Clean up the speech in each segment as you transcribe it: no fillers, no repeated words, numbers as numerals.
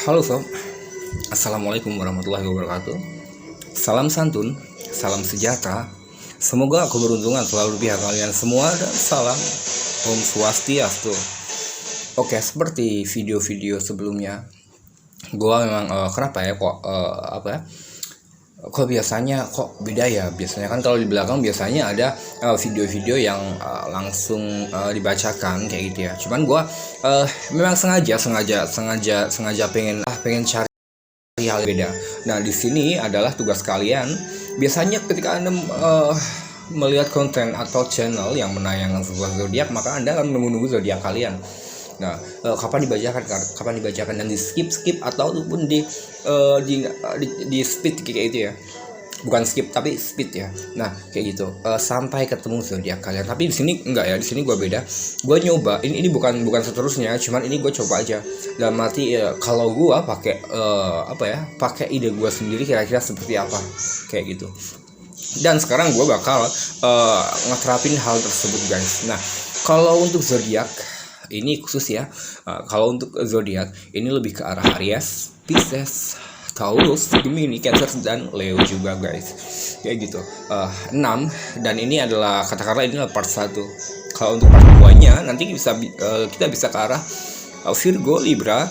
Halo sob, Assalamualaikum warahmatullahi wabarakatuh. Salam santun, salam sejahtera. Semoga keberuntungan selalu di pihak kalian semua dan salam Om Swastiastu. Oke, seperti video-video sebelumnya, gua memang kenapa ya kok biasanya kok beda ya. Biasanya kan kalau di belakang biasanya ada video-video yang langsung dibacakan kayak gitu ya. Cuman gua memang sengaja pengen cari hal yang beda. Nah, di sini adalah tugas kalian. Biasanya ketika Anda melihat konten atau channel yang menayangkan sebuah zodiak, maka Anda akan menunggu zodiak kalian. Nah, kapan dibacakan dan di skip ataupun di speed kayak gitu ya. Bukan skip tapi speed ya. Nah, kayak gitu. Sampai ketemu zodiak kalian. Tapi di sini enggak ya. Di sini gue beda. Gue nyoba. Ini bukan seterusnya. Cuman ini gue coba aja. Dalam arti kalau gue pakai ide gue sendiri kira-kira seperti apa kayak gitu. Dan sekarang gue bakal ngeterapin hal tersebut, guys. Nah, kalau untuk zodiak ini khusus ya. Kalau untuk zodiak ini lebih ke arah Aries, Pisces, Taurus, Gemini, Cancer, dan Leo juga, guys. Kayak gitu. 6 dan ini adalah katakanlah ini adalah part 1. Kalau untuk part 2-nya nanti kita bisa ke arah Virgo, Libra,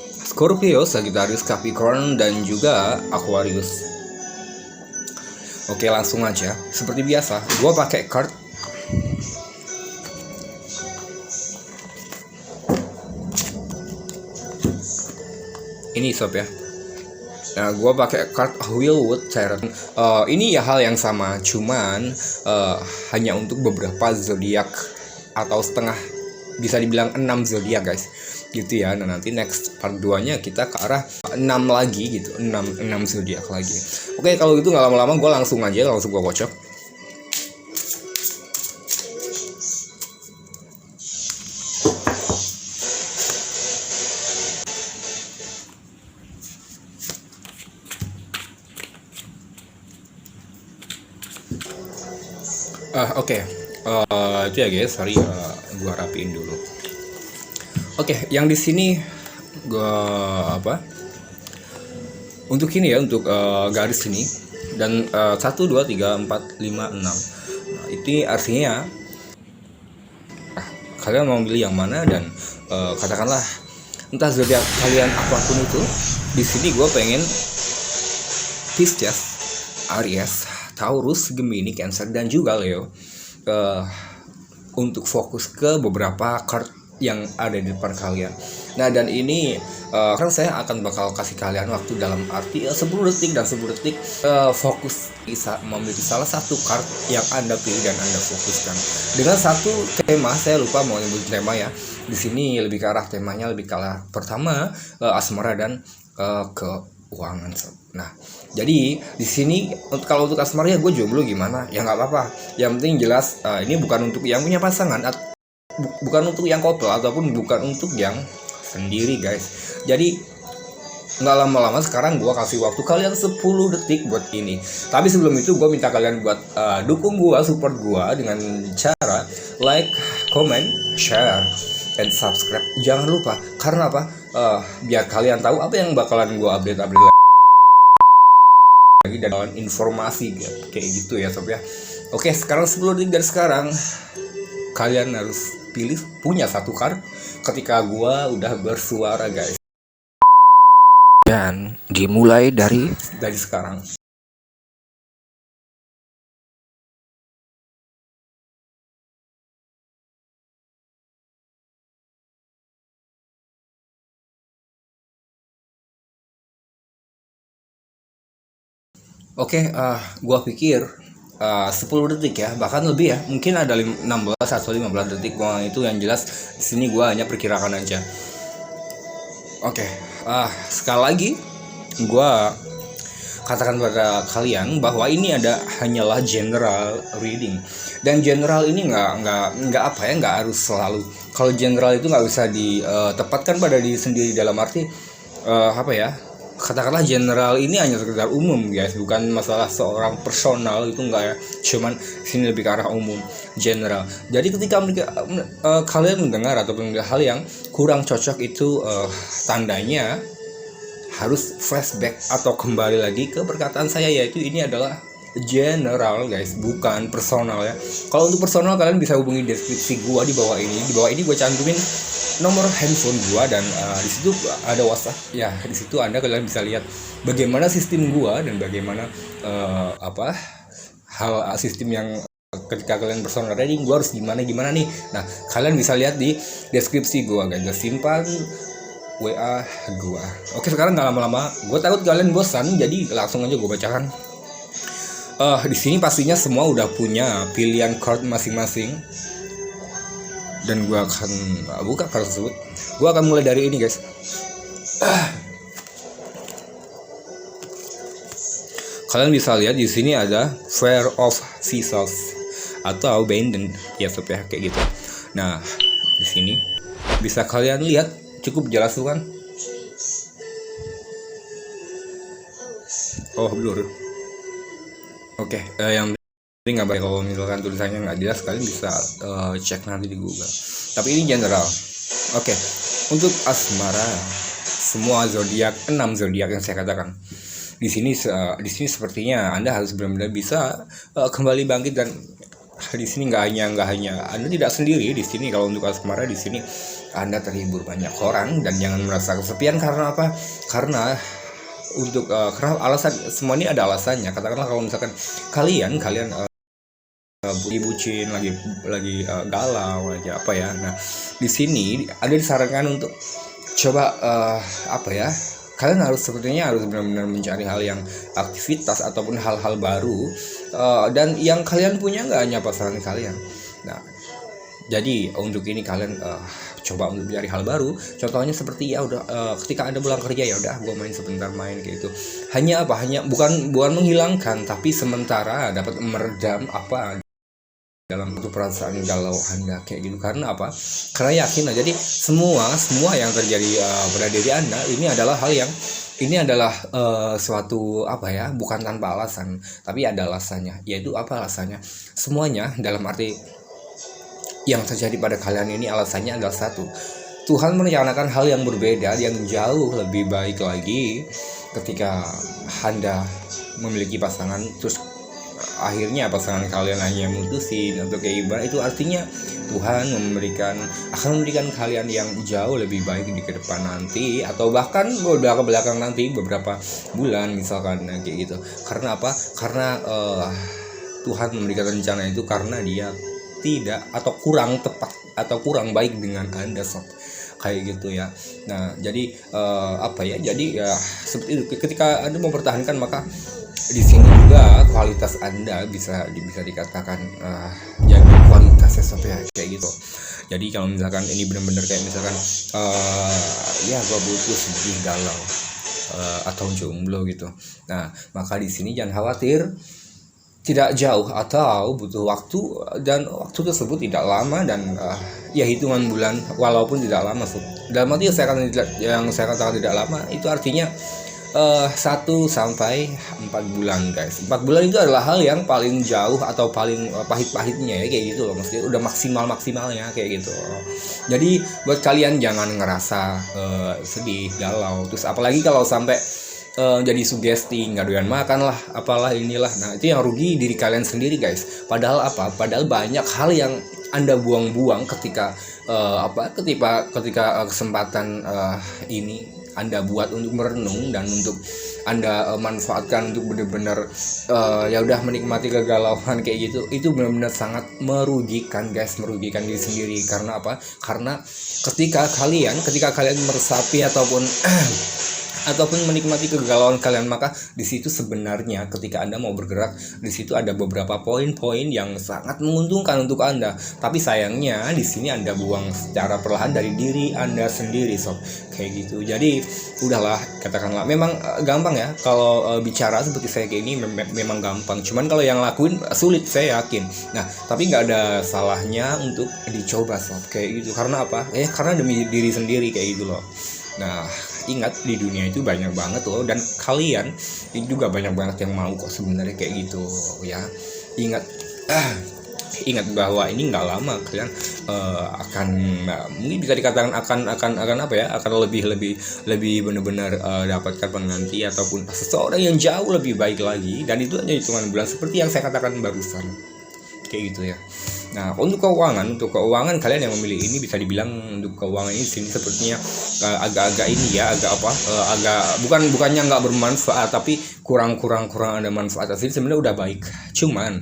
Scorpio, Sagittarius, Capricorn, dan juga Aquarius. Oke, langsung aja. Seperti biasa, gue pakai card. Ini sob ya. Nah, gue pakai card Wheelwood Tarot. Ini ya hal yang sama, cuman hanya untuk beberapa zodiak atau setengah, bisa dibilang 6 zodiak, guys. Gitu ya. Nah, nanti next part 2-nya kita ke arah 6 lagi gitu, 6 zodiak lagi. Oke, kalau gitu nggak lama-lama gue langsung gue kocok. Itu ya guys, sorry, gua rapiin dulu. Oke, yang di sini gua untuk ini ya, untuk garis ini dan 1 2 3 4 5 6. Nah, itu artinya kalian mau pilih yang mana dan katakanlah entah zodiak kalian apapun itu. Di sini gua pengen Pisces, Aries, Taurus, Gemini, Cancer, dan juga Leo untuk fokus ke beberapa card yang ada di depan kalian. Nah, dan ini kan saya akan bakal kasih kalian waktu dalam arti 10 detik dan 10 detik fokus bisa memilih salah satu card yang Anda pilih dan Anda fokuskan dengan satu tema. Saya lupa mau nyebut tema ya. Di sini lebih ke arah temanya lebih ke arah pertama asmara dan keuangan. Nah, jadi di sini kalau untuk asmara ya gue jomblo gimana ya nggak apa-apa. Yang penting jelas ini bukan untuk yang punya pasangan, bukan untuk yang couple ataupun bukan untuk yang sendiri, guys. Jadi nggak lama-lama sekarang gue kasih waktu kalian 10 detik buat ini. Tapi sebelum itu gue minta kalian buat dukung gue, support gue dengan cara like, comment, share, and subscribe. Jangan lupa, karena apa? Biar kalian tahu apa yang bakalan gue update lagi dan informasi kayak gitu ya sob ya. Oke, sekarang 10 detik dari sekarang kalian harus pilih punya satu card ketika gua udah bersuara, guys. Dan dimulai dari sekarang. Oke, gua pikir 10 detik ya, bahkan lebih ya. Mungkin ada 16 atau 15 detik. Gua itu yang jelas di sini gua hanya perkirakan aja. Oke, sekali lagi gua katakan pada kalian bahwa ini hanyalah general reading. Dan general ini nggak harus selalu. Kalau general itu nggak bisa ditempatkan pada diri sendiri, dalam arti katakanlah general ini hanya sekedar umum, guys, bukan masalah seorang personal, itu enggak ya, cuman sini lebih ke arah umum, general. Jadi ketika kalian mendengar ataupun hal yang kurang cocok itu tandanya harus flashback atau kembali lagi ke perkataan saya, yaitu ini adalah general guys, bukan personal ya. Kalau untuk personal kalian bisa hubungi deskripsi gua di bawah ini. Di bawah ini gua cantumin nomor handphone gua dan di situ ada WhatsApp ya. Di situ kalian bisa lihat bagaimana sistem gua dan bagaimana hal sistem yang ketika kalian personal trading gua harus gimana nih. Nah, kalian bisa lihat di deskripsi gua guys. Simpan WA gua. Oke, sekarang nggak lama-lama, gue takut kalian bosan, jadi langsung aja gue bacakan. Di sini pastinya semua udah punya pilihan card masing-masing, dan gue akan buka card tersebut. Gue akan mulai dari ini guys. Kalian bisa lihat di sini ada Pair of Scissors atau Abandon ya sob ya, kayak gitu. Nah, di sini bisa kalian lihat cukup jelas tuh kan. Oh blur. Oke, yang penting nggak baik kalau misalkan tulisannya nggak jelas, kalian bisa cek nanti di Google. Tapi ini general. Oke, untuk asmara semua zodiak, 6 zodiak yang saya katakan di sini sepertinya Anda harus benar-benar bisa kembali bangkit, dan di sini nggak hanya Anda tidak sendiri di sini. Kalau untuk asmara di sini Anda terhibur banyak orang, dan jangan merasa kesepian. Karena apa? Karena alasan, semua ini ada alasannya. Katakanlah kalau misalkan kalian bucin, lagi galau, lagi apa ya. Nah, di sini ada disarankan untuk coba kalian sepertinya harus benar-benar mencari hal yang aktivitas ataupun hal-hal baru, dan yang kalian punya nggak hanya pasangan kalian. Nah, jadi untuk ini kalian coba untuk mencari hal baru. Contohnya seperti ketika Anda pulang kerja, ya udah gue main sebentar kayak gitu. Hanya bukan menghilangkan, tapi sementara dapat meredam dalam perasaan galau Anda kayak gitu. Karena apa? Karena yakin jadi semua yang terjadi pada diri Anda ini adalah suatu bukan tanpa alasan, tapi ada alasannya. Yaitu apa alasannya? Semuanya dalam arti yang terjadi pada kalian ini alasannya adalah satu. Tuhan merencanakan hal yang berbeda, yang jauh lebih baik lagi ketika Anda memiliki pasangan, terus akhirnya pasangan kalian hanya mutusin atau kayak gimana. Itu artinya Tuhan akan memberikan kalian yang jauh lebih baik di ke depan nanti, atau bahkan belakang nanti beberapa bulan misalkan kayak gitu. Karena apa? Karena Tuhan memberikan rencana itu karena Dia tidak atau kurang tepat atau kurang baik dengan Anda sob, kayak gitu ya. Nah, jadi jadi seperti itu. Ketika Anda mempertahankan, maka di sini juga kualitas Anda bisa dikatakan jadi kualitasnya sob ya, kayak gitu. Jadi kalau misalkan ini benar-benar kayak misalkan gue butuh sedih, galau atau jomblo gitu. Nah, maka di sini jangan khawatir, tidak jauh atau butuh waktu, dan waktu tersebut tidak lama, dan hitungan bulan walaupun tidak lama. Dalam arti yang saya katakan tidak lama itu artinya 1 sampai 4 bulan guys. 4 bulan itu adalah hal yang paling jauh atau paling pahit-pahitnya ya, kayak gitu loh. Maksudnya udah maksimalnya kayak gitu. Jadi buat kalian jangan ngerasa sedih, galau, terus apalagi kalau sampai jadi sugesti, nggak doyan makan lah, apalah inilah. Nah, itu yang rugi diri kalian sendiri guys. Padahal banyak hal yang Anda buang-buang ketika kesempatan ini Anda buat untuk merenung, dan untuk Anda manfaatkan untuk benar-benar menikmati kegalauan kayak gitu. Itu benar-benar sangat merugikan guys, merugikan diri sendiri. Karena apa? Karena ketika kalian meresapi ataupun menikmati kegalauan kalian, maka di situ sebenarnya ketika Anda mau bergerak, di situ ada beberapa poin-poin yang sangat menguntungkan untuk Anda. Tapi sayangnya di sini Anda buang secara perlahan dari diri Anda sendiri sob, kayak gitu. Jadi udahlah, katakanlah memang gampang ya kalau bicara seperti saya kayak ini, memang gampang. Cuman kalau yang lakuin sulit, saya yakin. Nah, tapi nggak ada salahnya untuk dicoba sob, kayak gitu. Karena apa? Karena demi diri sendiri kayak gitu loh. Nah, ingat di dunia itu banyak banget loh, dan kalian itu juga banyak banget yang mau kok sebenarnya kayak gitu ya. Ingat ingat bahwa ini nggak lama kalian akan mungkin bisa dikatakan akan apa ya, akan lebih benar-benar dapatkan pengganti ataupun seseorang yang jauh lebih baik lagi, dan itu hanya hitungan bulan seperti yang saya katakan barusan, kayak gitu ya. Nah, untuk keuangan kalian yang memilih ini bisa dibilang untuk keuangan ini sini sepertinya agak-agak ini ya, agak bukannya nggak bermanfaat, tapi kurang ada manfaat. Sini sebenarnya udah baik. Cuman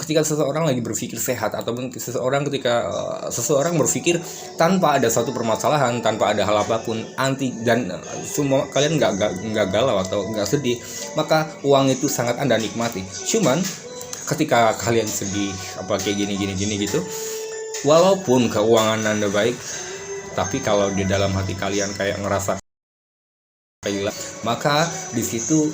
ketika seseorang lagi berpikir sehat, ataupun ketika seseorang berpikir tanpa ada suatu permasalahan, tanpa ada hal apapun dan semua kalian nggak galau atau nggak sedih, maka uang itu sangat Anda nikmati. Cuman ketika kalian sedih kayak gini gitu, walaupun keuangan Anda baik, tapi kalau di dalam hati kalian kayak ngerasa gila, maka di situ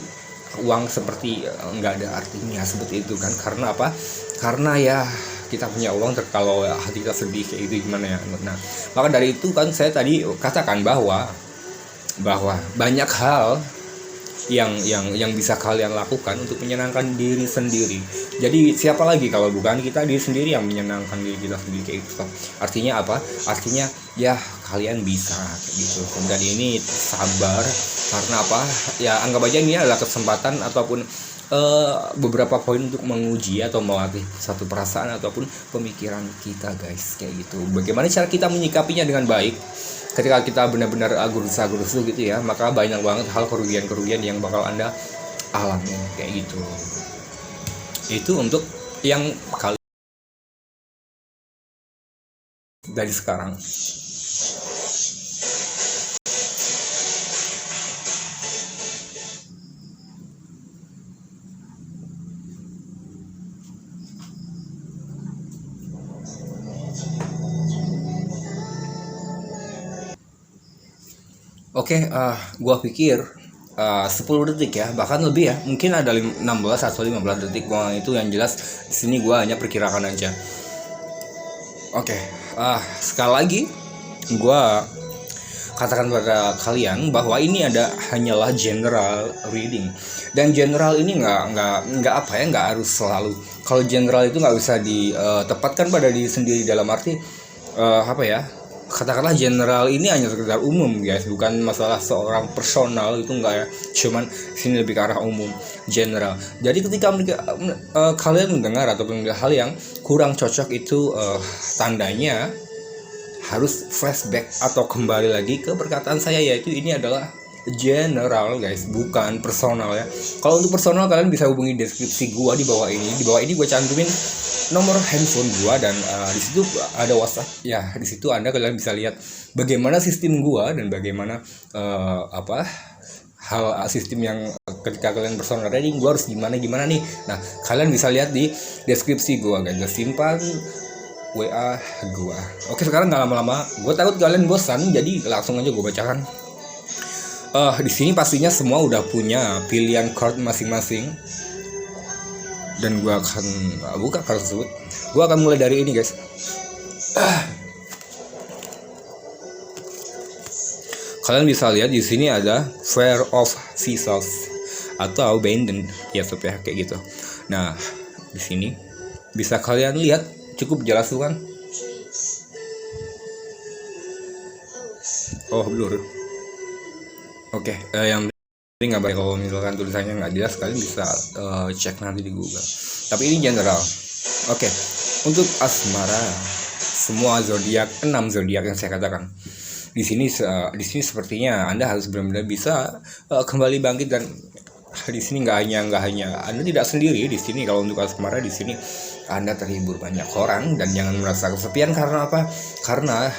uang seperti nggak ada artinya seperti itu kan. Karena apa? Karena ya kita punya uang, kalau hati kita sedih kayak itu gimana ya. Nah, maka dari itu kan saya tadi katakan bahwa banyak hal yang bisa kalian lakukan untuk menyenangkan diri sendiri. Jadi siapa lagi kalau bukan kita diri sendiri yang menyenangkan diri kita sendiri kayak gitu. Artinya apa? Artinya ya kalian bisa kayak gitu. Dan ini sabar, karena apa? Ya anggap aja ini adalah kesempatan ataupun beberapa poin untuk menguji atau melatih satu perasaan ataupun pemikiran kita, guys, kayak gitu. Bagaimana cara kita menyikapinya dengan baik? Ketika kita benar-benar gurus-gurus gitu ya, maka banyak banget hal kerugian yang bakal Anda alami kayak gitu. Itu untuk yang kali dari sekarang. Oke, gua pikir 10 detik ya, bahkan lebih ya, mungkin ada 16 atau 15 detik. Gua itu yang jelas di sini gua hanya perkirakan aja. Oke, sekali lagi gua katakan pada kalian bahwa ini hanyalah general reading, dan general ini nggak harus selalu. Kalau general itu nggak bisa ditepatkan pada diri sendiri, dalam arti katakanlah general ini hanya sekedar umum, guys, bukan masalah seorang personal, itu enggak ya, cuman sini lebih ke arah umum, general. Jadi ketika kalian mendengar ataupun hal yang kurang cocok itu tandanya harus flashback atau kembali lagi ke perkataan saya, yaitu ini adalah general, guys, bukan personal ya. Kalau untuk personal kalian bisa hubungi deskripsi gua di bawah ini. Di bawah ini gua cantumin nomor handphone gua, dan di situ ada WhatsApp ya. Di situ kalian bisa lihat bagaimana sistem gua dan bagaimana hal sistem yang ketika kalian personal reading gua harus gimana nih. Nah, kalian bisa lihat di deskripsi gua, guys. Simpan WA gua. Oke, sekarang nggak lama-lama, gua takut kalian bosan, jadi langsung aja gua bacakan. Di sini pastinya semua udah punya pilihan card masing-masing, dan gue akan buka card tersebut. Gue akan mulai dari ini, guys. Kalian bisa lihat di sini ada Pair of Vessels atau Abandon ya, sob ya, kayak gitu. Nah, di sini bisa kalian lihat cukup jelas tuh kan? Oh, blur. Oke, yang penting nggak baik kalau misalkan tulisannya nggak jelas, kalian bisa cek nanti di Google. Tapi ini general. Oke, untuk asmara, semua zodiak, 6 zodiak yang saya katakan di sini sepertinya Anda harus benar-benar bisa kembali bangkit, dan di sini nggak hanya Anda tidak sendiri di sini. Kalau untuk asmara di sini Anda terhibur banyak orang, dan jangan merasa kesepian. Karena apa? Karena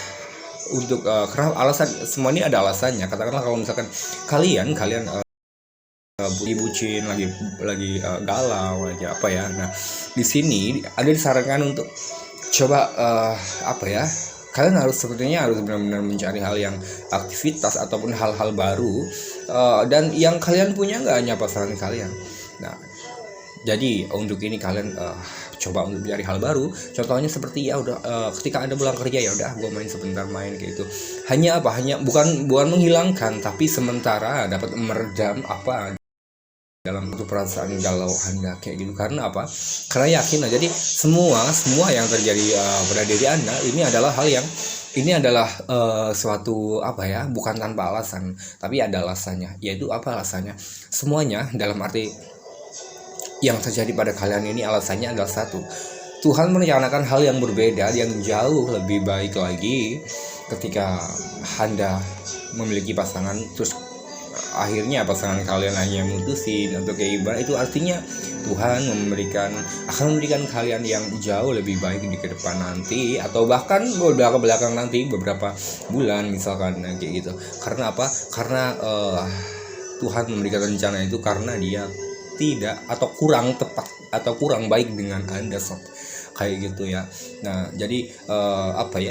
alasan, semua ini ada alasannya. Katakanlah kalau misalkan kalian bucin, lagi galau, lagi apa ya. Nah, di sini ada disarankan untuk coba kalian sepertinya harus benar-benar mencari hal yang aktivitas ataupun hal-hal baru, dan yang kalian punya nggak hanya pasangan kalian. Nah, jadi untuk ini kalian coba untuk mencari hal baru. Contohnya seperti ketika Anda pulang kerja, ya udah gue main sebentar kayak gitu. Hanya bukan menghilangkan, tapi sementara dapat meredam dalam satu perasaan galau Anda kayak gitu. Karena apa? Karena yakin lah. Jadi semua yang terjadi pada diri Anda ini adalah suatu apa ya, bukan tanpa alasan, tapi ada alasannya. Yaitu apa alasannya? Semuanya dalam arti yang terjadi pada kalian ini alasannya adalah satu. Tuhan merencanakan hal yang berbeda, yang jauh lebih baik lagi ketika Anda memiliki pasangan, terus akhirnya pasangan kalian hanya mutusin atau kayak ibarat, itu artinya Tuhan akan memberikan kalian yang jauh lebih baik di ke depan nanti, atau bahkan belakang nanti beberapa bulan misalkan kayak gitu. Karena apa? Karena Tuhan memberikan rencana itu karena Dia tidak atau kurang tepat atau kurang baik dengan Anda, sob, kayak gitu ya. Nah jadi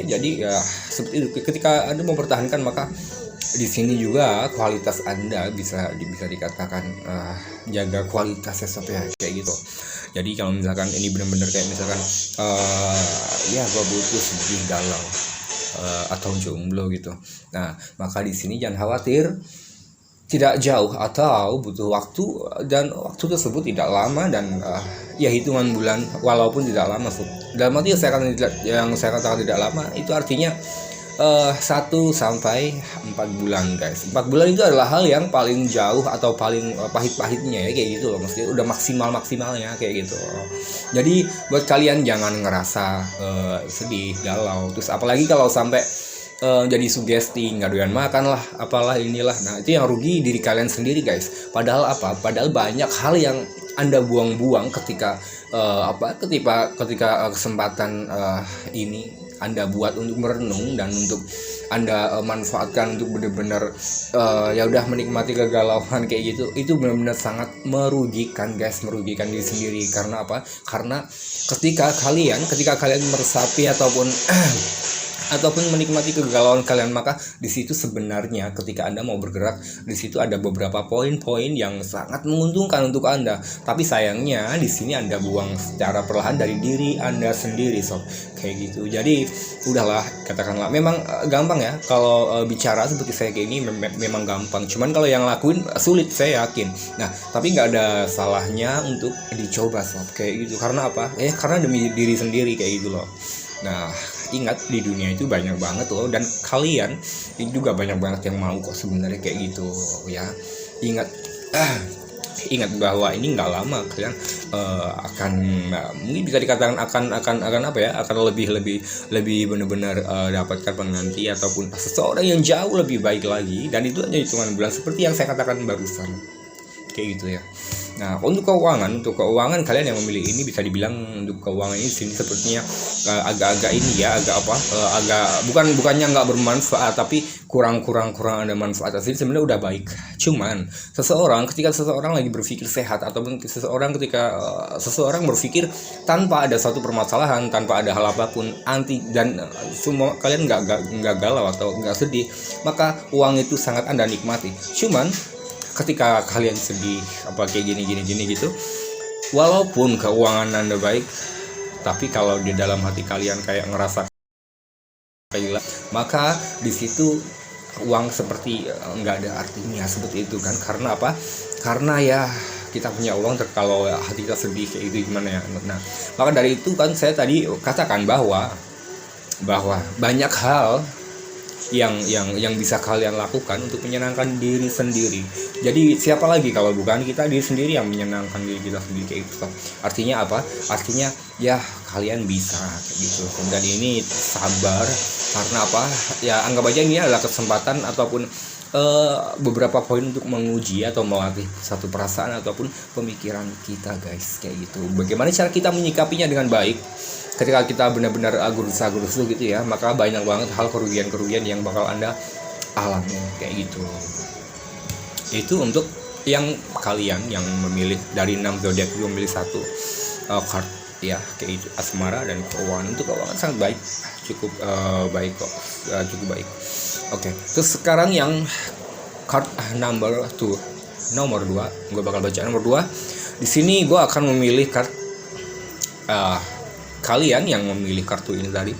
jadi ya seperti itu. Ketika Anda mempertahankan, maka di sini juga kualitas Anda bisa dikatakan jaga kualitasnya, sob ya, kayak gitu. Jadi kalau misalkan ini benar-benar kayak misalkan ya gue butuh sedih galau atau jomblo gitu, nah maka di sini jangan khawatir, tidak jauh atau butuh waktu, dan waktu tersebut tidak lama, dan ya hitungan bulan, walaupun tidak lama. Dalam arti yang saya katakan tidak lama itu artinya 1 sampai 4 bulan guys. 4 bulan itu adalah hal yang paling jauh atau paling pahit-pahitnya ya, kayak gitu loh, maksudnya udah maksimalnya kayak gitu. Jadi buat kalian jangan ngerasa sedih, galau, terus apalagi kalau sampai jadi sugesti, nggak doyan makan lah, apalah inilah. Nah itu yang rugi diri kalian sendiri guys. Padahal banyak hal yang Anda buang-buang ketika kesempatan ini Anda buat untuk merenung dan untuk Anda manfaatkan untuk benar-benar ya udah menikmati kegalauan kayak gitu. Itu benar-benar sangat merugikan guys, merugikan diri sendiri. Karena apa? Karena ketika kalian meresapi ataupun menikmati kegalauan kalian, maka di situ sebenarnya ketika Anda mau bergerak, di situ ada beberapa poin-poin yang sangat menguntungkan untuk Anda. Tapi sayangnya di sini Anda buang secara perlahan dari diri Anda sendiri, sob, kayak gitu. Jadi udahlah, katakanlah memang gampang ya kalau bicara seperti saya kayak ini, memang gampang. Cuman kalau yang lakuin sulit, saya yakin. Nah tapi nggak ada salahnya untuk dicoba, sob, kayak gitu. Karena apa? Karena demi diri sendiri kayak gitu loh. Nah ingat, di dunia itu banyak banget loh, dan kalian juga banyak banget yang mau kok sebenarnya kayak gitu ya. Ingat bahwa ini nggak lama kalian akan mungkin bisa dikatakan akan apa ya, akan lebih benar-benar dapatkan penanti ataupun seseorang yang jauh lebih baik lagi, dan itu hanya hitungan bulan seperti yang saya katakan barusan kayak gitu ya. Nah untuk keuangan kalian yang memilih ini, bisa dibilang untuk keuangan ini sini sepertinya agak-agak ini ya, agak bukannya nggak bermanfaat, tapi kurang ada manfaat. Sini sebenarnya udah baik. Cuman ketika seseorang lagi berpikir sehat, ataupun ketika seseorang berpikir tanpa ada satu permasalahan, tanpa ada hal apapun dan semua kalian nggak galau atau nggak sedih, maka uang itu sangat Anda nikmati. Cuman ketika kalian sedih kayak gini gitu, walaupun keuangan Anda baik, tapi kalau di dalam hati kalian kayak ngerasa gila, maka di situ uang seperti nggak ada artinya, seperti itu kan. Karena apa? Karena ya kita punya uang, kalau hati kita sedih kayak gitu gimana ya. Nah maka dari itu kan saya tadi katakan bahwa banyak hal yang bisa kalian lakukan untuk menyenangkan diri sendiri. Jadi siapa lagi kalau bukan kita diri sendiri yang menyenangkan diri kita sendiri kayak gitu. Artinya apa? Artinya ya kalian bisa kayak gitu. Dan ini sabar, karena apa? Ya anggap aja ini adalah kesempatan ataupun beberapa poin untuk menguji atau melatih satu perasaan ataupun pemikiran kita guys, kayak gitu. Bagaimana cara kita menyikapinya dengan baik? Ketika kita benar-benar gurus-gurus gitu ya, maka banyak banget hal kerugian yang bakal Anda alami kayak gitu. Itu untuk yang kalian yang memilih dari 6 zodiak itu memilih satu card ya, kayak gitu, asmara dan keuangan. Untuk keuangan sangat baik, cukup baik kok, cukup baik. Oke, terus sekarang yang card nomor 2, gue bakal baca nomor 2. Di sini gue akan memilih card kalian yang memilih kartu ini tadi.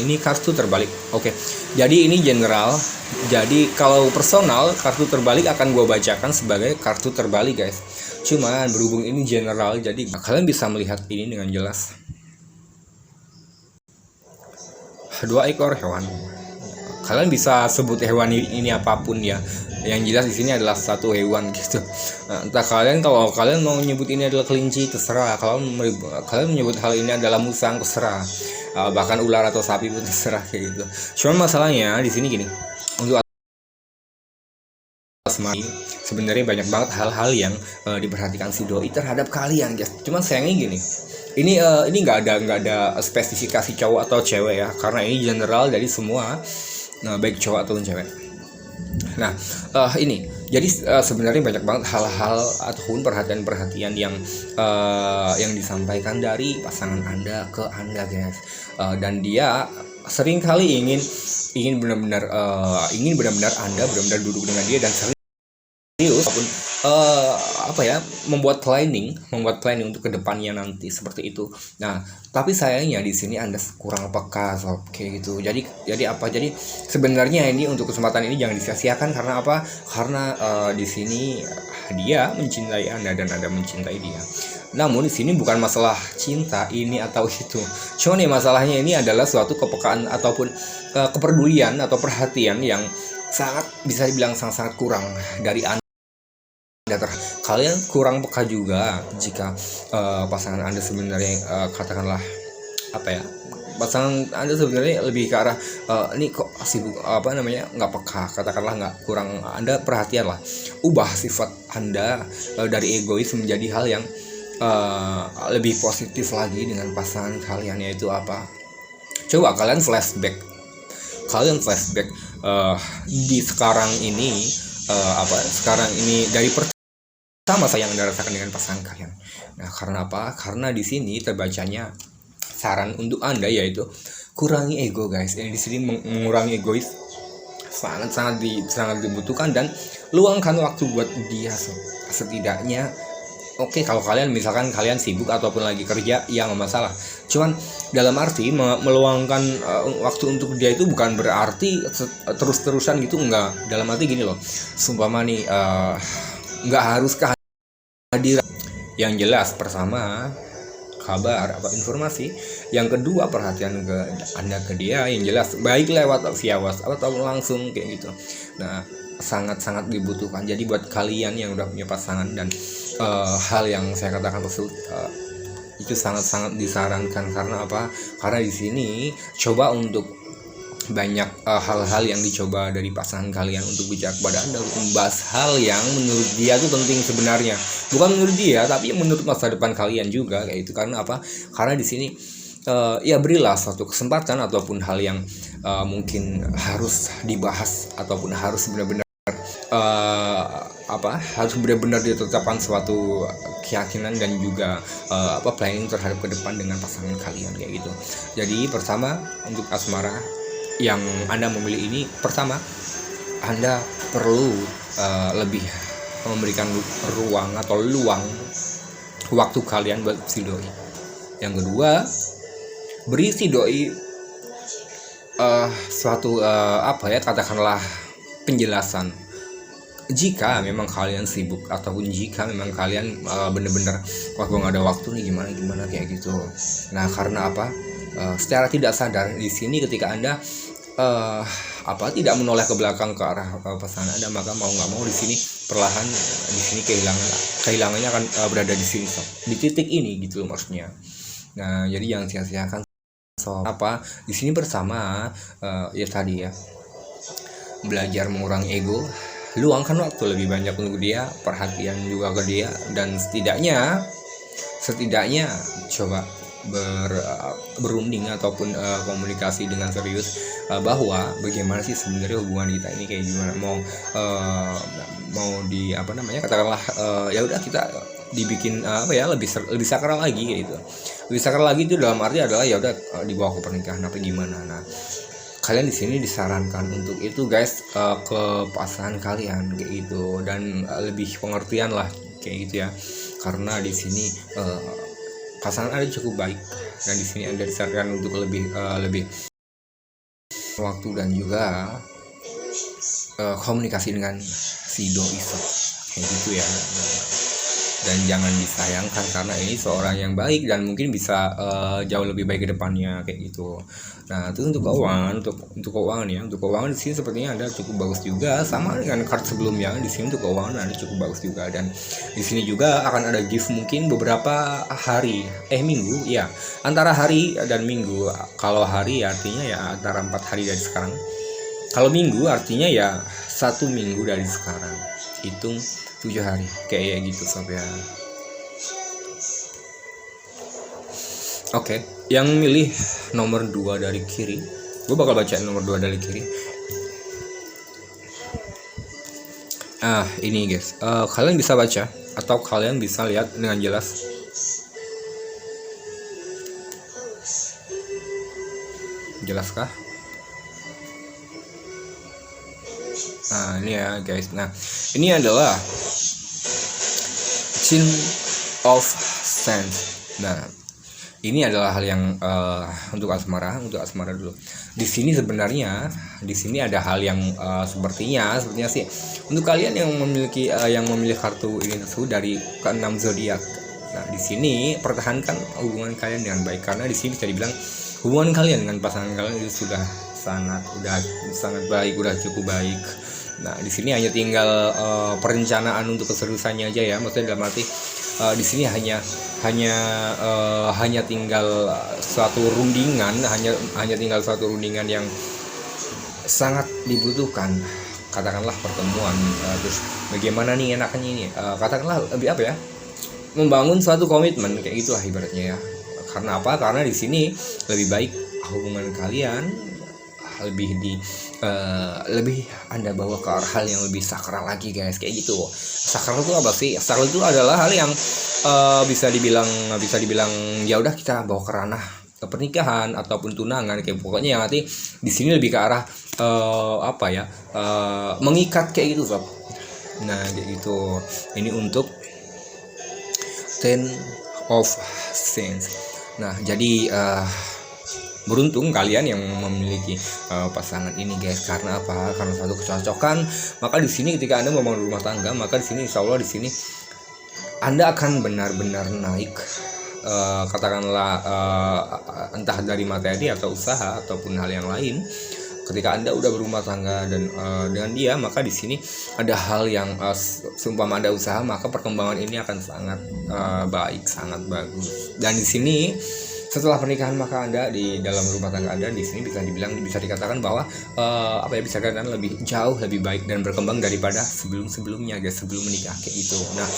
Ini kartu terbalik. Oke. Jadi ini general Jadi kalau personal, kartu terbalik akan gue bacakan sebagai kartu terbalik guys. Cuman berhubung ini general, jadi kalian bisa melihat ini dengan jelas. 2 ekor hewan. Kalian bisa sebut hewan ini apapun ya. Yang jelas di sini adalah satu hewan gitu. Nah, entah kalau kalian mau menyebut ini adalah kelinci, terserah. Kalau kalian menyebut hal ini adalah musang, terserah. Bahkan ular atau sapi pun terserah kayak gitu. Cuman masalahnya di sini gini. Untuk asmara sebenarnya banyak banget hal-hal yang diperhatikan si doi terhadap kalian guys. Cuman sayangnya gini. Ini nggak ada spesifikasi cowok atau cewek ya, karena ini general dari semua, baik cowok ataupun cewek. Nah, ini jadi sebenarnya banyak banget hal-hal ataupun perhatian-perhatian yang disampaikan dari pasangan Anda ke Anda guys. Dan dia sering kali ingin benar-benar Anda benar-benar duduk dengan dia dan serius ataupun membuat planning untuk kedepannya nanti seperti itu. Nah, tapi sayangnya di sini Anda kurang peka sob, kayak gitu. Jadi sebenarnya ini untuk kesempatan ini jangan disia-siakan. Karena apa? Karena di sini dia mencintai Anda dan Anda mencintai dia. Namun di sini bukan masalah cinta ini atau itu. Cuman ya masalahnya ini adalah suatu kepekaan ataupun kepedulian atau perhatian yang bisa dibilang sangat kurang dari Anda. Kalian kurang peka juga jika pasangan Anda sebenarnya katakanlah pasangan Anda sebenarnya lebih ke arah ini kok sibuk nggak peka, katakanlah nggak kurang Anda perhatian lah, ubah sifat Anda dari egois menjadi hal yang lebih positif lagi dengan pasangan kalian, yaitu apa? Coba kalian flashback di sekarang ini dari sama saya yang Anda rasakan dengan pasangan kalian. Nah, karena apa? Karena di sini terbacanya saran untuk Anda yaitu kurangi ego guys. Ini di sini mengurangi egois sangat dibutuhkan dan luangkan waktu buat dia setidaknya. Oke, kalau misalkan kalian sibuk ataupun lagi kerja ya nggak masalah. Cuman dalam arti meluangkan waktu untuk dia itu bukan berarti terus-terusan gitu, enggak. Dalam arti gini loh, sumpama nih nggak harus kehadiran. Yang jelas pertama kabar informasi, yang kedua perhatian Anda ke dia, yang jelas baik lewat via WhatsApp atau langsung kayak gitu. Nah, sangat dibutuhkan. Jadi buat kalian yang udah punya pasangan dan hal yang saya katakan tersebut itu sangat disarankan. Karena apa? Karena di sini coba untuk banyak hal-hal yang dicoba dari pasangan kalian untuk bicara kepada Anda, untuk membahas hal yang menurut dia itu penting sebenarnya, bukan menurut dia tapi menurut masa depan kalian juga kayak itu. Karena apa? Karena di sini ya berilah suatu kesempatan ataupun hal yang mungkin harus dibahas ataupun harus benar-benar ditetapkan suatu keyakinan dan juga planning terhadap ke depan dengan pasangan kalian kayak gitu. Jadi pertama, untuk asmara yang Anda memilih ini, pertama Anda perlu lebih memberikan ruang atau luang waktu kalian buat si doi. Yang kedua, beri si doi suatu katakanlah penjelasan. Jika memang kalian sibuk ataupun jika memang kalian bener-bener wah gue nggak ada waktu nih gimana kayak gitu. Nah, karena apa? Secara tidak sadar di sini ketika Anda tidak menoleh ke belakang ke arah pasangan Anda, maka mau nggak mau di sini perlahan di sini kehilangannya akan berada di sini di titik ini gitu loh maksudnya. Nah, jadi jangan sia-siakan di sini bersama ya tadi ya, belajar mengurangi ego, luangkan waktu lebih banyak untuk dia, perhatian juga ke dia, dan setidaknya coba berunding ataupun komunikasi dengan serius bahwa bagaimana sih sebenarnya hubungan kita ini kayak gimana, mau di katakanlah ya udah kita dibikin lebih sakral lagi kayak gitu. Lebih sakral lagi itu dalam arti adalah ya udah dibawa ke pernikahan apa gimana. Nah, kalian di sini disarankan untuk itu guys, ke pasangan kalian kayak gitu, dan lebih pengertian lah kayak gitu ya. Karena di sini pasangan Anda cukup baik dan di sini Anda disarankan untuk lebih waktu dan juga komunikasi dengan si doi sob, kayak gitu ya. Dan jangan disayangkan karena ini seorang yang baik dan mungkin bisa jauh lebih baik ke depannya kayak gitu. Nah, itu untuk keuangan, untuk keuangan ya. Untuk keuangan di sini sepertinya ada cukup bagus juga, sama dengan kartu sebelumnya. Di sini untuk keuangan ada cukup bagus juga, dan di sini juga akan ada gift mungkin beberapa hari, minggu ya, antara hari dan minggu. Kalau hari artinya ya antara 4 hari dari sekarang. Kalau minggu artinya ya 1 minggu dari sekarang. Hitung 7 hari kayak gitu sob ya. Oke, yang milih nomor 2 dari kiri, gue bakal baca nomor 2 dari kiri. Ini guys, kalian bisa baca atau kalian bisa lihat dengan jelas. Jelaskah? Nah, ini ya guys. Nah, ini adalah Chin of Sands. Nah, ini adalah hal yang untuk asmara dulu. Di sini sebenarnya ada hal yang sepertinya sih untuk kalian yang memilih kartu ini tersebut dari ke-6 zodiak. Nah, di sini pertahankan hubungan kalian dengan baik, karena di sini bisa dibilang hubungan kalian dengan pasangan kalian itu sudah sangat baik, udah cukup baik. Nah, di sini hanya tinggal perencanaan untuk keseriusannya aja ya. Maksudnya dalam arti di sini hanya tinggal suatu rundingan, hanya tinggal suatu rundingan yang sangat dibutuhkan. Katakanlah pertemuan, terus bagaimana nih enaknya ini, katakanlah lebih apa ya, membangun suatu komitmen kayak gitu lah ibaratnya ya. Karena apa? Karena di sini lebih baik hubungan kalian lebih Anda bawa ke arah hal yang lebih sakral lagi guys, kayak gitu. Sakral itu apa sih? Sakral itu adalah hal yang bisa dibilang ya udah kita bawa ke ranah pernikahan ataupun tunangan, kayak pokoknya yang nanti di sini lebih ke arah mengikat kayak gitu sob. Nah, kayak gitu. Ini untuk Ten of Sands. Nah, jadi beruntung kalian yang memiliki pasangan ini guys. Karena apa? Karena satu kecocokan. Maka di sini ketika Anda membangun rumah tangga, maka di sini insya Allah di sini Anda akan benar-benar naik, katakanlah entah dari materi atau usaha ataupun hal yang lain. Ketika Anda udah berumah tangga dan dengan dia, maka di sini ada hal yang seumpama Anda usaha, maka perkembangan ini akan sangat baik, sangat bagus. Dan di sini setelah pernikahan, maka Anda di dalam rumah tangga Anda di sini bisa dikatakan bahwa bisa dikatakan lebih jauh lebih baik dan berkembang daripada sebelumnya guys, sebelum menikah kayak gitu. Nah,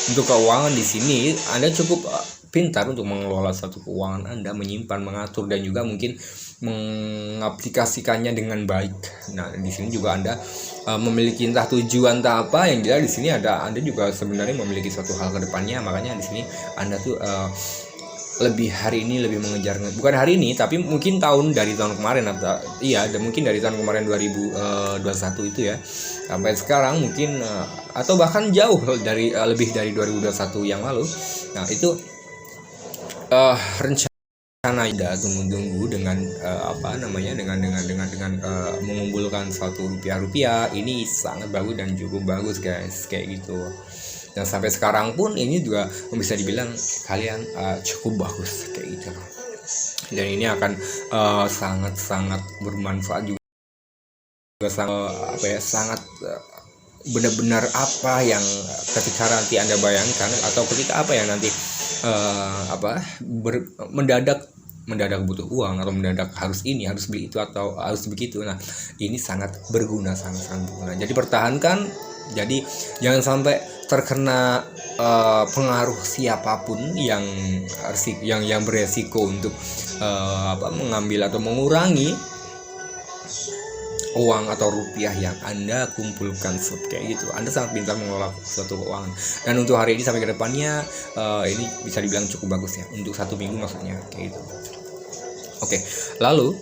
untuk keuangan di sini Anda cukup pintar untuk mengelola satu keuangan Anda, menyimpan, mengatur, dan juga mungkin mengaplikasikannya dengan baik. Nah, di sini juga Anda memiliki entah tujuan entah apa, yang jelas di sini Anda juga sebenarnya memiliki suatu hal ke depannya. Makanya di sini Anda tuh hari ini lebih mengejar, bukan hari ini tapi mungkin dari tahun kemarin dan mungkin dari tahun kemarin 2021 itu ya sampai sekarang mungkin atau bahkan jauh dari lebih dari 2021 yang lalu. Nah, itu rencana Anda tunggu dengan dengan mengumpulkan suatu rupiah ini sangat bagus dan cukup bagus guys, kayak gitu. Dan sampai sekarang pun ini juga bisa dibilang kalian cukup bagus kayak gitu. Dan ini akan sangat bermanfaat juga, sangat benar-benar apa yang ketika nanti Anda bayangkan, atau ketika nanti mendadak butuh uang, atau mendadak harus ini, harus beli itu, atau harus begitu. Nah, ini sangat berguna, sangat berguna. Jadi pertahankan. Jadi jangan sampai terkena pengaruh siapapun yang beresiko untuk mengambil atau mengurangi uang atau rupiah yang Anda kumpulkan kayak gitu. Anda sangat pintar mengelola suatu keuangan. Dan untuk hari ini sampai ke depannya ini bisa dibilang cukup bagus ya, untuk 1 minggu maksudnya kayak gitu. Oke, lalu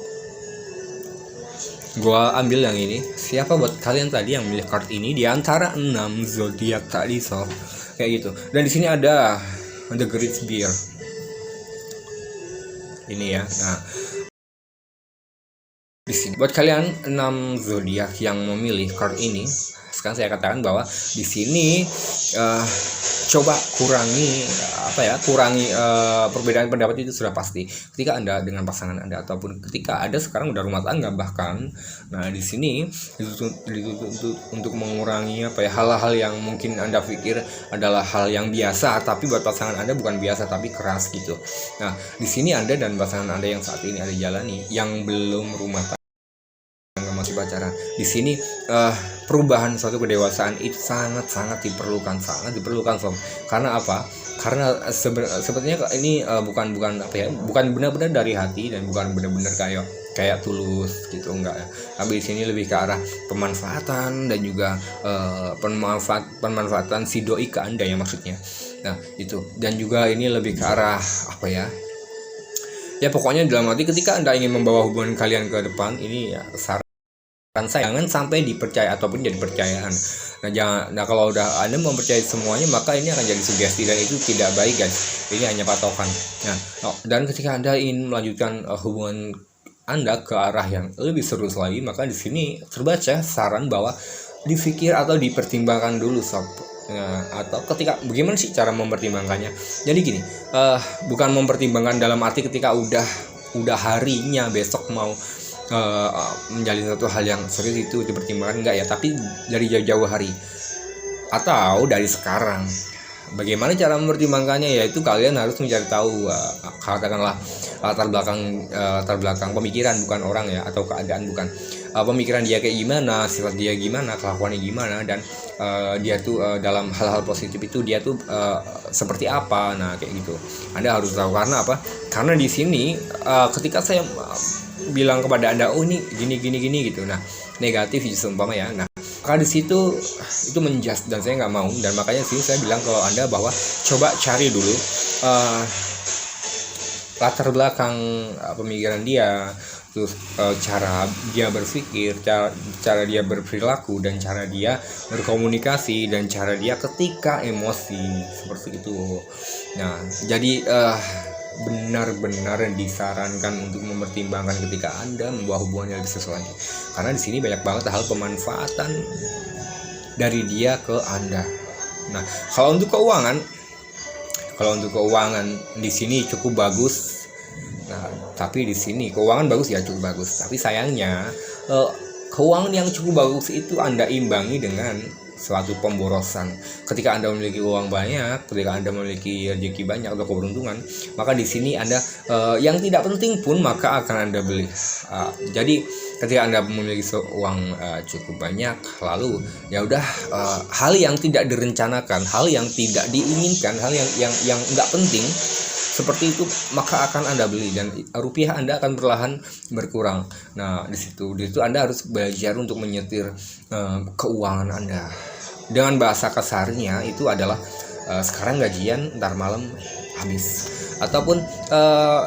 gua ambil yang ini. Siapa buat kalian tadi yang milih card ini di antara 6 zodiak tadi sob, kayak gitu. Dan di sini ada The Great Bear ini ya. Nah, di sini buat kalian 6 zodiak yang memilih card ini, sekarang saya katakan bahwa di sini coba kurangi perbedaan pendapat itu sudah pasti ketika Anda dengan pasangan Anda ataupun ketika ada sekarang udah rumah tangga bahkan. Nah di sini dituntut untuk mengurangi hal-hal yang mungkin Anda pikir adalah hal yang biasa tapi buat pasangan Anda bukan biasa tapi keras gitu. Nah di sini Anda dan pasangan Anda yang saat ini ada jalani yang belum rumah tangga masih pacaran, di sini perubahan suatu kedewasaan itu sangat diperlukan sob. Karena apa? Karena sepertinya ini bukan benar-benar dari hati dan bukan benar-benar kayak tulus gitu, enggak ya. Tapi di sini lebih ke arah pemanfaatan dan juga pemanfaatan si doi ke Anda ya maksudnya. Nah itu, dan juga ini lebih ke arah ya pokoknya dalam arti ketika Anda ingin membawa hubungan kalian ke depan, ini ya jangan sampai dipercaya ataupun jadi percayaan. Nah kalau udah Anda mempercayai semuanya, maka ini akan jadi sugesti dan itu tidak baik guys. Ini hanya patokan. Dan ketika Anda ingin melanjutkan hubungan Anda ke arah yang lebih serius lagi, maka di sini terbaca saran bahwa dipikir atau dipertimbangkan dulu sob. Atau ketika bagaimana sih cara mempertimbangkannya? Jadi gini, bukan mempertimbangkan dalam arti ketika udah harinya besok mau menjalin satu hal yang serius itu dipertimbangkan, enggak ya, tapi dari jauh-jauh hari atau dari sekarang. Bagaimana cara mempertimbangkannya? Yaitu kalian harus mencari tahu katakanlah latar belakang pemikiran, bukan orang ya, atau keadaan, bukan pemikiran dia kayak gimana, sifat dia gimana, kelakuannya gimana, dan dia tuh dalam hal-hal positif itu dia tuh seperti apa. Nah kayak gitu Anda harus tahu. Karena apa? Karena di sini ketika saya bilang kepada Anda, oh ini gini gitu, nah negatif seumpama ya, nah maka di situ itu menjudge dan saya nggak mau. Dan makanya sih saya bilang ke Anda bahwa coba cari dulu latar belakang pemikiran dia, terus cara dia berpikir, cara dia berperilaku, dan cara dia berkomunikasi, dan cara dia ketika emosi seperti itu. Nah jadi benar-benar disarankan untuk mempertimbangkan ketika Anda membawa hubungan yang lebih sesuai. Karena di sini banyak banget hal pemanfaatan dari dia ke Anda. Nah, kalau untuk keuangan di sini cukup bagus. Nah, tapi di sini keuangan bagus ya, cukup bagus. Tapi sayangnya keuangan yang cukup bagus itu Anda imbangi dengan suatu pemborosan. Ketika Anda memiliki uang banyak, ketika Anda memiliki rezeki banyak atau keberuntungan, maka di sini Anda yang tidak penting pun maka akan Anda beli. Jadi ketika Anda memiliki uang cukup banyak, lalu ya udah hal yang tidak direncanakan, hal yang tidak diinginkan, hal yang nggak penting seperti itu, maka akan Anda beli dan rupiah Anda akan perlahan berkurang. Nah, di situ Anda harus belajar untuk menyetir keuangan Anda. Dengan bahasa kasarnya itu adalah sekarang gajian, ntar malam habis. Ataupun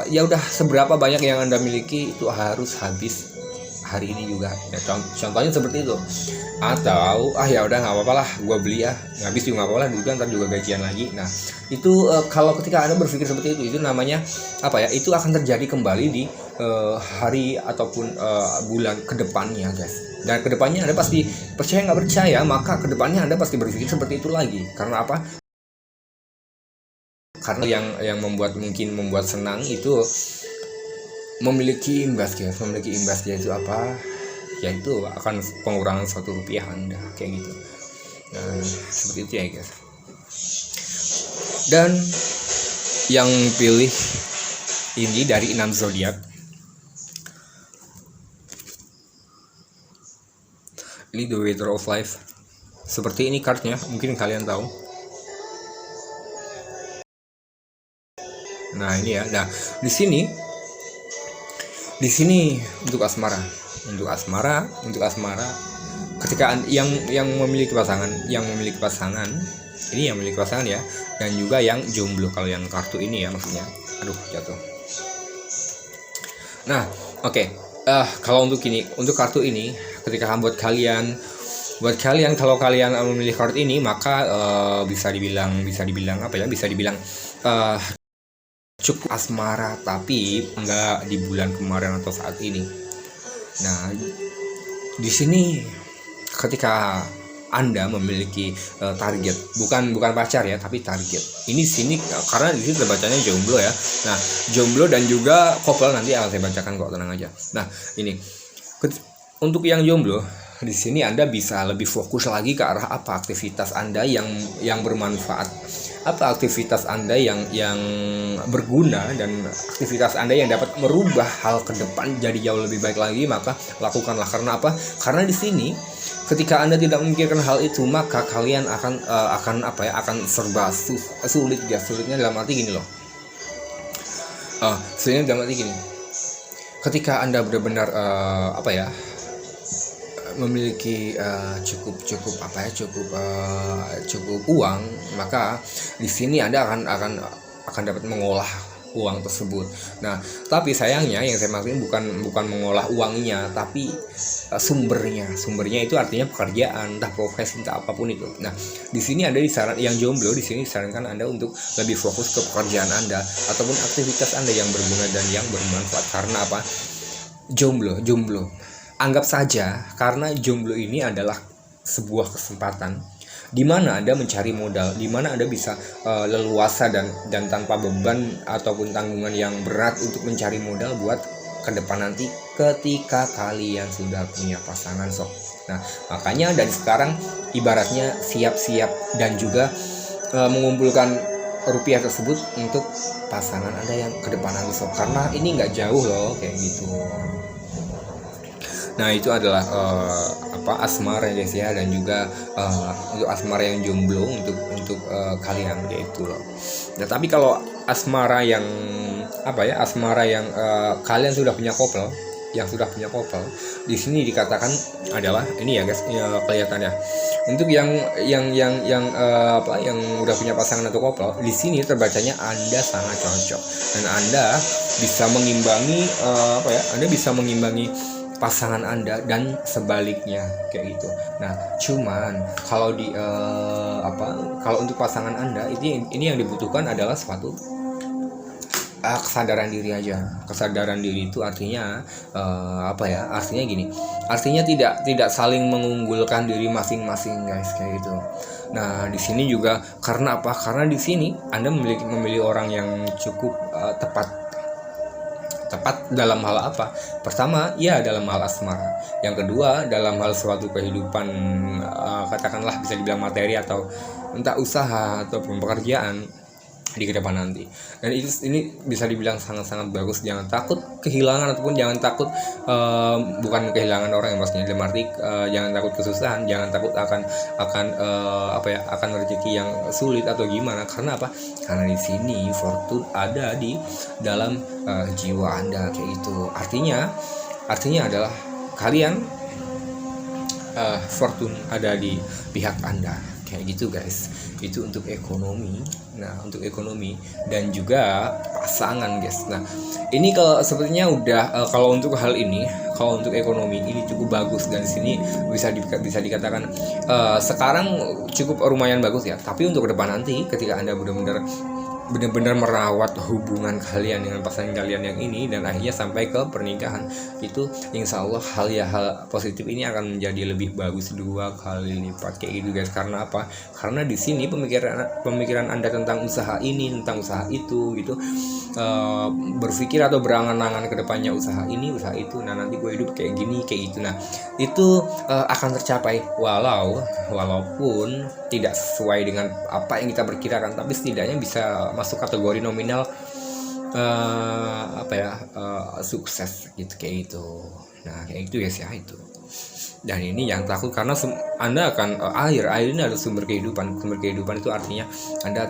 ya udah seberapa banyak yang Anda miliki itu harus habis hari ini juga. Ya, contohnya seperti itu. Atau ya udah nggak apa-apa lah, gue beli ya, habis juga nggak apa-apa lah, duitnya ntar juga gajian lagi. Nah itu kalau ketika Anda berpikir seperti itu namanya itu akan terjadi kembali di hari ataupun bulan kedepannya guys. Dan kedepannya Anda pasti percaya nggak percaya, maka kedepannya Anda pasti berpikir seperti itu lagi. Karena apa? Karena yang membuat senang itu memiliki imbas guys. Memiliki imbas dia itu apa? Yaitu akan pengurangan suatu rupiah Anda kayak gitu. Nah, seperti itu ya guys. Dan yang pilih ini dari 6 zodiak, ini The Weather of Life. Seperti ini kartunya, mungkin kalian tahu. Nah ini ya. Nah di sini untuk asmara, ketika yang memiliki pasangan ini yang memiliki pasangan ya, dan juga yang jomblo kalau yang kartu ini ya maksudnya. Aduh jatuh. Nah oke. Kalau untuk kartu ini, ketika buat kalian kalau kalian memilih kartu ini, maka bisa dibilang cukup asmara, tapi enggak di bulan kemarin atau saat ini. Nah, di sini ketika Anda memiliki target, bukan pacar ya, tapi target. Ini sini karena di sini terbacanya jomblo ya. Nah, jomblo dan juga couple nanti akan saya bacakan kok, tenang aja. Nah, ini untuk yang jomblo di sini Anda bisa lebih fokus lagi ke arah apa aktivitas Anda yang bermanfaat, apa aktivitas Anda yang berguna, dan aktivitas Anda yang dapat merubah hal ke depan jadi jauh lebih baik lagi, maka lakukanlah. Karena apa? Karena di sini ketika Anda tidak memikirkan hal itu, maka kalian akan serba sulit ya. Sulitnya dalam arti gini loh. Sulitnya dalam arti gini. Ketika Anda benar-benar memiliki cukup uang, maka di sini Anda akan dapat mengolah uang tersebut. Nah, tapi sayangnya yang saya maksudin bukan mengolah uangnya, tapi sumbernya itu artinya pekerjaan, entah profesi, entah apapun itu. Nah, di sini Anda yang jomblo di sini disarankan Anda untuk lebih fokus ke pekerjaan Anda ataupun aktivitas Anda yang berguna dan yang bermanfaat. Karena apa? Jomblo. Anggap saja karena jomblo ini adalah sebuah kesempatan di mana Anda mencari modal, di mana Anda bisa leluasa dan tanpa beban ataupun tanggungan yang berat untuk mencari modal buat ke depan nanti ketika kalian sudah punya pasangan sob. Nah, makanya dari sekarang ibaratnya siap-siap dan juga mengumpulkan rupiah tersebut untuk pasangan Anda yang ke depan nanti sob, karena ini nggak jauh loh kayak gitu. Nah, itu adalah asmara guys ya, dan juga untuk asmara yang jomblo untuk kalian kayak itu loh. Nah, tapi kalau asmara yang kalian sudah punya couple, di sini dikatakan adalah ini ya guys, ya, kelihatannya. Untuk yang udah punya pasangan atau couple, di sini terbacanya Anda sangat cocok dan Anda bisa mengimbangi Anda bisa mengimbangi pasangan Anda dan sebaliknya kayak gitu. Nah, cuman kalau kalau untuk pasangan Anda ini yang dibutuhkan adalah suatu kesadaran diri aja. Kesadaran diri itu artinya artinya gini. Artinya tidak saling mengunggulkan diri masing-masing guys kayak gitu. Nah, di sini juga karena apa? Karena di sini Anda memilih orang yang cukup tepat dalam hal apa? Pertama, ya dalam hal asmara. Yang kedua, dalam hal suatu kehidupan, katakanlah bisa dibilang materi atau entah usaha ataupun pekerjaan di ke depan nanti. Dan ini bisa dibilang sangat-sangat bagus. Jangan takut kehilangan ataupun jangan takut bukan kehilangan orang yang maksudnya dalam arti jangan takut kesusahan, jangan takut akan rezeki yang sulit atau gimana. Karena apa? Karena di sini fortune ada di dalam jiwa Anda kayak gitu. Artinya adalah kalian fortune ada di pihak Anda kayak gitu guys. Itu untuk ekonomi. Nah, untuk ekonomi dan juga pasangan guys. Nah, ini kalau sepertinya udah kalau untuk hal ini, kalau untuk ekonomi ini cukup bagus, dan di sini bisa dikatakan sekarang cukup lumayan bagus ya. Tapi untuk ke depan nanti ketika Anda benar-benar merawat hubungan kalian dengan pasangan kalian yang ini dan akhirnya sampai ke pernikahan, itu insya Allah hal positif ini akan menjadi lebih bagus 2 kali lipat kayak gitu guys. Karena apa? Karena di sini pemikiran Anda tentang usaha ini, tentang usaha itu gitu, berpikir atau berangan-angan ke depannya usaha ini, usaha itu. Nah, nanti gue hidup kayak gini, kayak gitu. Nah, itu akan tercapai walaupun tidak sesuai dengan apa yang kita perkirakan, tapi setidaknya bisa masuk kategori nominal sukses gitu kayak gitu. Nah, kayak gitu guys ya itu. Dan ini yang takut karena Anda akan air ini adalah sumber kehidupan. Sumber kehidupan itu artinya Anda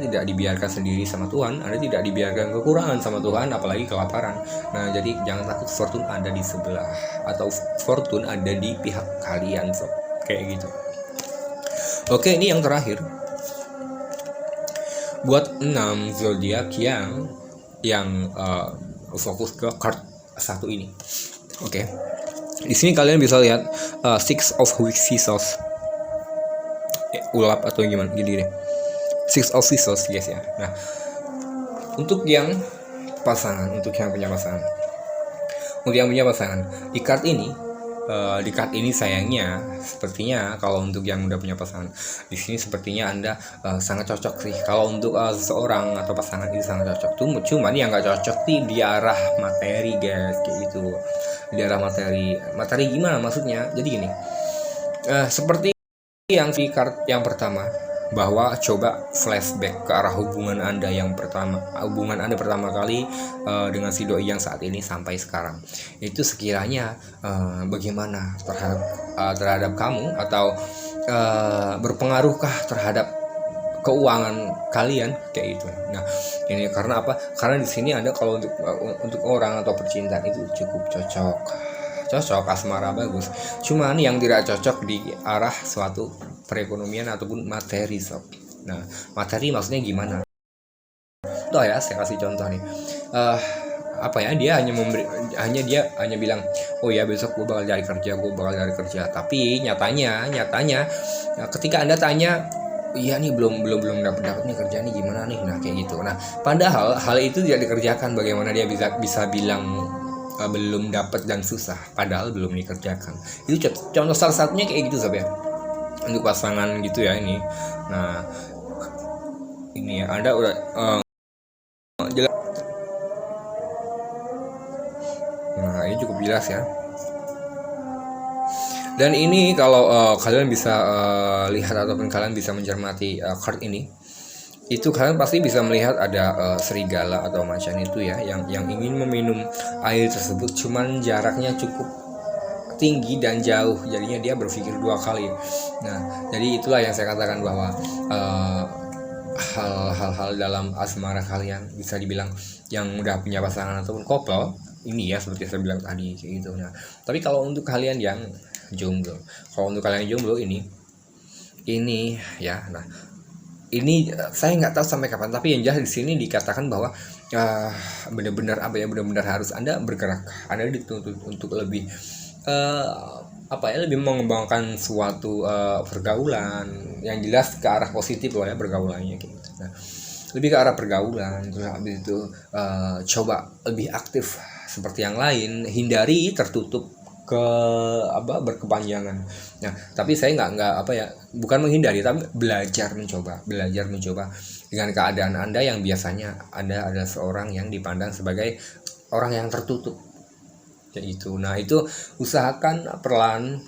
tidak dibiarkan sendiri sama Tuhan, Anda tidak dibiarkan kekurangan sama Tuhan, apalagi kelaparan. Nah, jadi jangan takut fortune ada di sebelah atau fortune ada di pihak kalian sob. Kayak gitu. Oke, ini yang terakhir. Buat 6 zodiak yang fokus ke card 1 ini. Oke. Di sini kalian bisa lihat Six of Scissors. Ulap atau gimana gini deh. Six of Scissors guys ya. Nah, untuk yang pasangan, untuk yang punya pasangan. untuk yang punya pasangan di card ini sayangnya sepertinya kalau untuk yang udah punya pasangan di sini sepertinya Anda sangat cocok sih. Kalau untuk seseorang atau pasangan ini sangat cocok tuh, cuman yang nggak cocok di arah materi guys, kayak gitu. Di arah materi gimana maksudnya? Jadi gini, seperti yang di card yang pertama, bahwa coba flashback ke arah hubungan Anda pertama kali dengan si doi yang saat ini sampai sekarang. Itu sekiranya bagaimana terhadap kamu, atau berpengaruhkah terhadap keuangan kalian, kayak gitu. Nah, ini karena apa? Karena di sini Anda kalau untuk orang atau percintaan itu cukup cocok asmara bagus, cuman yang tidak cocok di arah suatu perekonomian ataupun materi sob. Nah, materi maksudnya gimana? Tuh ya, saya kasih contoh nih. Dia hanya bilang, oh ya besok gue bakal cari kerja, tapi nyatanya ketika Anda tanya, iya nih belum dapat nih kerja nih, gimana nih? Nah, kayak gitu. Nah, padahal hal itu tidak dikerjakan, bagaimana dia bisa bilang belum dapat dan susah padahal belum dikerjakan. Itu contoh salah satunya kayak gitu sob ya, untuk pasangan gitu ya ini. Nah, ini ya, Anda udah jelas. Nah, ini cukup jelas ya. Dan ini kalau kalian bisa lihat ataupun kalian bisa mencermati card ini, itu kalian pasti bisa melihat ada serigala atau macan itu ya, yang ingin meminum air tersebut, cuman jaraknya cukup tinggi dan jauh, jadinya dia berpikir 2 kali. Nah, jadi itulah yang saya katakan bahwa hal-hal dalam asmara kalian bisa dibilang yang udah punya pasangan ataupun couple ini ya, seperti saya bilang tadi, kayak gitu. Nah, tapi kalau untuk kalian yang jomblo, ini ya, nah ini saya nggak tahu sampai kapan, tapi yang jelas di sini dikatakan bahwa benar-benar harus Anda bergerak, Anda dituntut untuk lebih lebih mengembangkan suatu pergaulan yang jelas ke arah positif loh ya, pergaulannya gitu. Nah, lebih ke arah pergaulan, terus habis itu coba lebih aktif seperti yang lain, hindari tertutup berkepanjangan. Nah, tapi saya bukan menghindari, tapi belajar mencoba dengan keadaan Anda yang biasanya Anda adalah seorang yang dipandang sebagai orang yang tertutup, kayak gitu. Nah, itu usahakan perlahan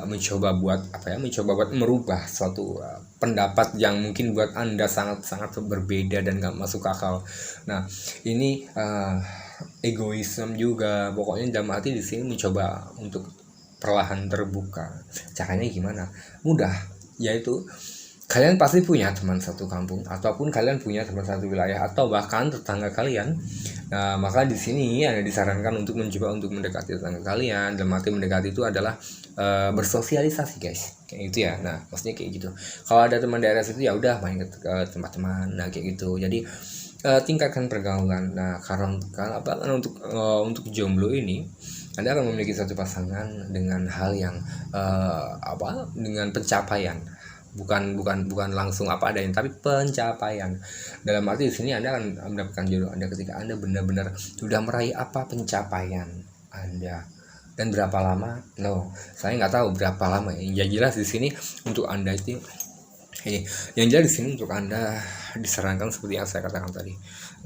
mencoba buat merubah suatu pendapat yang mungkin buat Anda sangat berbeda dan gak masuk akal. Nah, ini egoisme juga, pokoknya dalam arti di sini mencoba untuk perlahan terbuka. Caranya gimana? Mudah, yaitu kalian pasti punya teman satu kampung, ataupun kalian punya teman satu wilayah, atau bahkan tetangga kalian. Nah, maka di sini Anda disarankan untuk mencoba untuk mendekati tetangga kalian. Dalam arti mendekati itu adalah bersosialisasi guys, kayak gitu ya. Nah, maksudnya kayak gitu. Kalau ada teman daerah situ ya udah main ke tempat teman. Nah, kayak gitu. Jadi tingkatkan pergaulan. Nah, karena untuk jomblo ini Anda akan memiliki satu pasangan dengan hal yang dengan pencapaian, bukan langsung apa adanya, tapi pencapaian. Dalam arti di sini Anda akan mendapatkan jodoh Anda ketika Anda benar-benar sudah meraih pencapaian Anda. Dan berapa lama? Saya nggak tahu berapa lama ya. Yang jelas di sini untuk Anda itu untuk Anda disarankan seperti yang saya katakan tadi.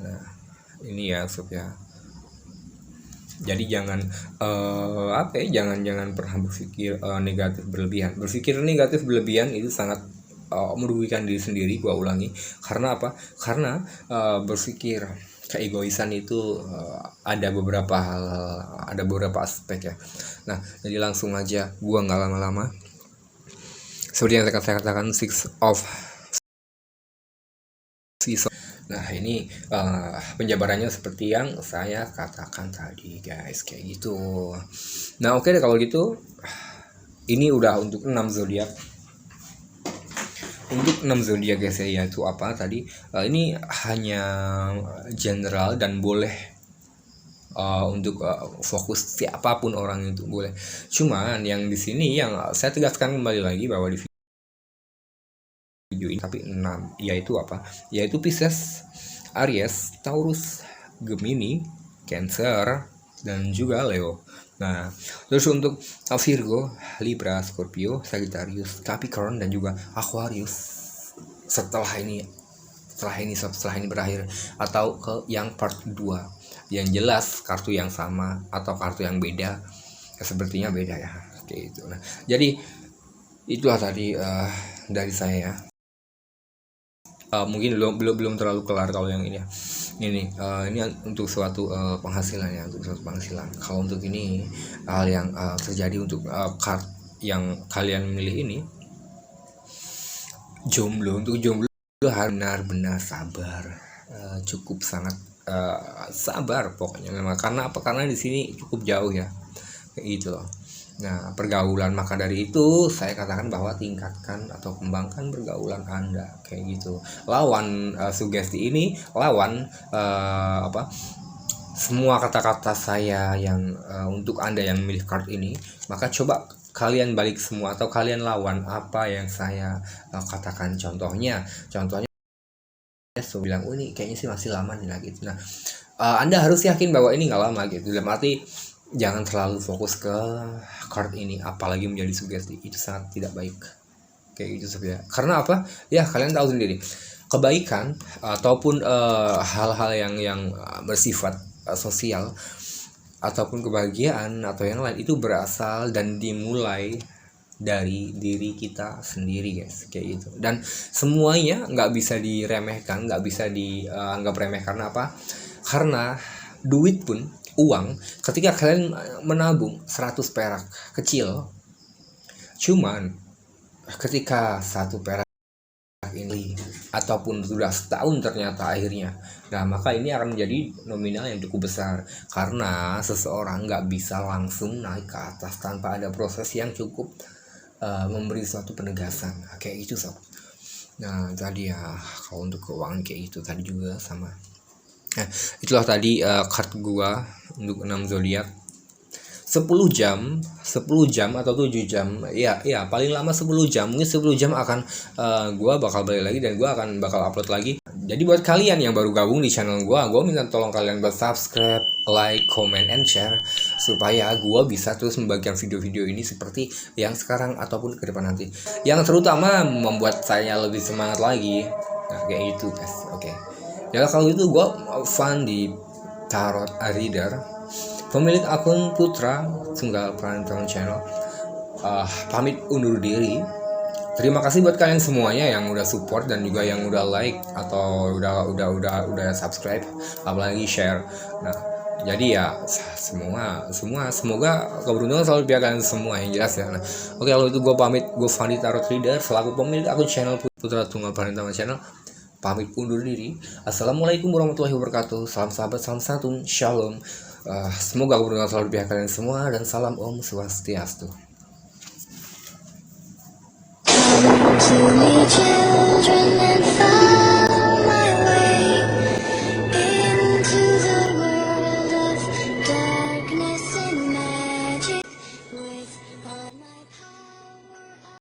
Nah, ini ya sob ya. Jadi jangan jangan pernah berpikir negatif berlebihan. Berpikir negatif berlebihan itu sangat merugikan diri sendiri. Gua ulangi, karena apa? Karena berpikir keegoisan itu ada beberapa hal, ada beberapa aspek ya. Nah, jadi langsung aja, gua nggak lama-lama. Seperti yang saya katakan, Six of Season. Nah, ini penjabarannya seperti yang saya katakan tadi guys, kayak gitu. Nah, oke deh kalau gitu. Ini udah untuk 6 zodiak. Untuk 6 zodiak guys ya, itu apa tadi? Ini hanya general dan boleh untuk fokus siapapun orang itu boleh. Cuman yang di sini yang saya tegaskan kembali lagi bahwa di video ini tapi 6, yaitu apa? Yaitu Pisces, Aries, Taurus, Gemini, Cancer, dan juga Leo. Nah, terus untuk Virgo, Libra, Scorpio, Sagittarius, Capricorn, dan juga Aquarius setelah ini berakhir, atau ke yang part 2 yang jelas kartu yang sama atau kartu yang beda ya, sepertinya beda ya kayak gitu. Nah, jadi itulah tadi dari saya ya. Mungkin belum terlalu kelar kalau yang ini ya. Ini untuk suatu penghasilan ya, untuk suatu penghasilan. Kalau untuk ini hal yang terjadi untuk card yang kalian milih ini, jomblo. Untuk jomblo harus benar-benar sabar, cukup sangat sabar pokoknya memang. Karena apa? Karena di sini cukup jauh ya, kayak gitu loh. Nah, pergaulan, maka dari itu saya katakan bahwa tingkatkan atau kembangkan pergaulan Anda kayak gitu. Lawan sugesti ini, lawan semua kata-kata saya yang untuk Anda yang memilih card ini, maka coba kalian balik semua atau kalian lawan apa yang saya katakan. Contohnya saya bilang, oh ini kayaknya sih masih lama nih lah gitu. Nah, Anda harus yakin bahwa ini nggak lama gitu. Dalam arti jangan terlalu fokus ke card ini, apalagi menjadi sugesti, itu sangat tidak baik kayak gitu sebenarnya. Karena apa ya, kalian tahu sendiri, kebaikan ataupun hal-hal yang bersifat sosial ataupun kebahagiaan atau yang lain itu berasal dan dimulai dari diri kita sendiri guys, kayak gitu. Dan semuanya nggak bisa diremehkan, nggak bisa dianggap remeh. Karena apa? Karena duit pun, uang, ketika kalian menabung 100 perak kecil, cuman ketika 1 perak ini ataupun sudah setahun ternyata akhirnya, nah maka ini akan menjadi nominal yang cukup besar. Karena seseorang nggak bisa langsung naik ke atas tanpa ada proses yang cukup memberi suatu penegasan kayak gitu sob. Nah tadi ya, kalau untuk keuangan kayak gitu tadi juga sama. Nah, itulah tadi card gua untuk 6 zodiak. 10 jam atau 7 jam ya paling lama 10 jam. Mungkin 10 jam akan gua bakal balik lagi dan gua akan bakal upload lagi. Jadi buat kalian yang baru gabung di channel gua minta tolong kalian buat subscribe, like, comment, and share supaya gua bisa terus membagikan video-video ini seperti yang sekarang ataupun ke depan nanti, yang terutama membuat saya lebih semangat lagi. Nah kayak gitu guys. Oke. Ya kalau itu gue Fandi Tarot Reader, pemilik akun Putra Tunggal Pranitaman Channel, pamit undur diri. Terima kasih buat kalian semuanya yang udah support dan juga yang udah like atau udah subscribe, apalagi share. Nah jadi ya semua semoga keberuntungan selalu pihak kalian semua yang jelas ya. Nah oke, kalau itu gue pamit. Gue Fandi Tarot Reader selaku pemilik akun channel Putra Tunggal Pranitaman Channel, pamit undur diri. Assalamualaikum warahmatullahi wabarakatuh. Salam sahabat, salam santun, shalom. Semoga keberuntungan selalu pihak kalian semua, dan salam Om Swastiastu. To me children